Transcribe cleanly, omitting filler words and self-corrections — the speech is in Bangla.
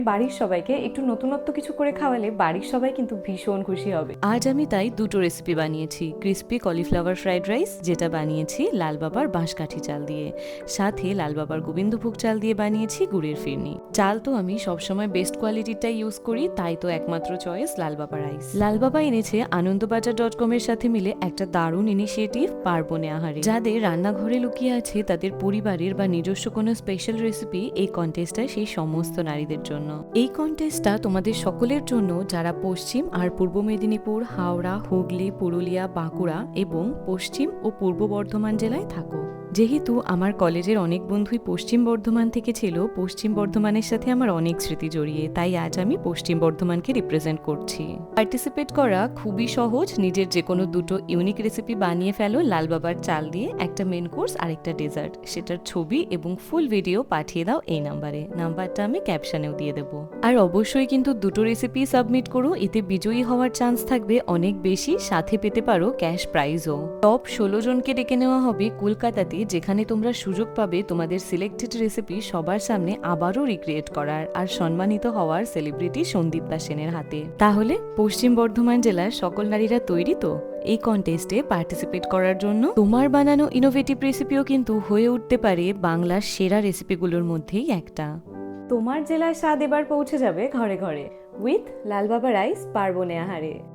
বাড়ির সবাইকে একটু নতুনত্ব কিছু করে খাওয়ালে বাড়ির সবাই কিন্তু ভীষণ খুশি হবে। আজ আমি তাই দুটো রেসিপি বানিয়েছি। ক্রিস্পি কলিফ্লাওয়ার ফ্রাইড রাইস, যেটা বানিয়েছি লাল বাবার বাঁশকাঠি চাল দিয়ে, সাথে লাল বাবার গোবিন্দভোগ চাল দিয়ে বানিয়েছি গুড়ের ফিরনি। চাল তো আমি সবসময় বেস্ট কোয়ালিটিটাই ইউজ করি, তাই তো একমাত্র চয়েস লাল বাবা রাইস। লাল বাবা এনেছে আনন্দবাজার.com এর সাথে মিলে একটা দারুণ ইনিশিয়েটিভ, পার্বণে আহারে। যাদের রান্নাঘরে লুকিয়ে আছে তাদের পরিবারের বা নিজস্ব কোনো স্পেশাল রেসিপি, এই কন্টেস্টটা সেই সমস্ত নারীদের জন্য। এই কন্টেস্টটা তোমাদের সকলের জন্য যারা পশ্চিম আর পূর্ব মেদিনীপুর, হাওড়া, হুগলি, পুরুলিয়া, বাঁকুড়া এবং পশ্চিম ও পূর্ব বর্ধমান জেলায় থাকো। যেহেতু আমার কলেজের অনেক বন্ধুই পশ্চিম বর্ধমান থেকে ছিল, পশ্চিম বর্ধমানের সাথে আমার অনেক স্মৃতি জড়িয়ে, তাই আজ আমি পশ্চিম বর্ধমানকে রিপ্রেজেন্ট করছি। পার্টিসিপেট করা খুবই সহজ। নিজের যে কোনো দুটো ইউনিক রেসিপি বানিয়ে ফেলো লাল বাবার চাল দিয়ে, একটা মেন কোর্স আর একটা ডেজার্ট। সেটার ছবি এবং ফুল ভিডিও পাঠিয়ে দাও এই নাম্বারে। নাম্বারটা আমি ক্যাপশনেও দিয়ে দেবো। আর অবশ্যই কিন্তু দুটো রেসিপি সাবমিট করো, এতে বিজয়ী হওয়ার চান্স থাকবে অনেক বেশি, সাথে পেতে পারো ক্যাশ প্রাইজও। টপ 16 জনকে ডেকে নেওয়া হবে কলকাতাতে, যেখানে তোমরা সুযোগ পাবে তোমাদের সিলেক্টেড রেসিপি সবার সামনে আবারও রিক্রিয়েট করার আর সম্মানিত হওয়ার সেলিব্রিটি সন্দীপদা সেনের হাতে। তাহলে পশ্চিম বর্ধমান জেলার সকল নারীরা তৈরি তো এই কন্টেস্টে পার্টিসিপেট করার জন্য? তোমার বানানো ইনোভেটিভ রেসিপিও কিন্তু হয়ে উঠতে পারে বাংলার সেরা রেসিপিগুলোর মধ্যেই একটা। তোমার জেলায় স্বাদ এবার পৌঁছে যাবে ঘরে ঘরে উইথ লাল বাবা রাইস, পার্বণে আহারে।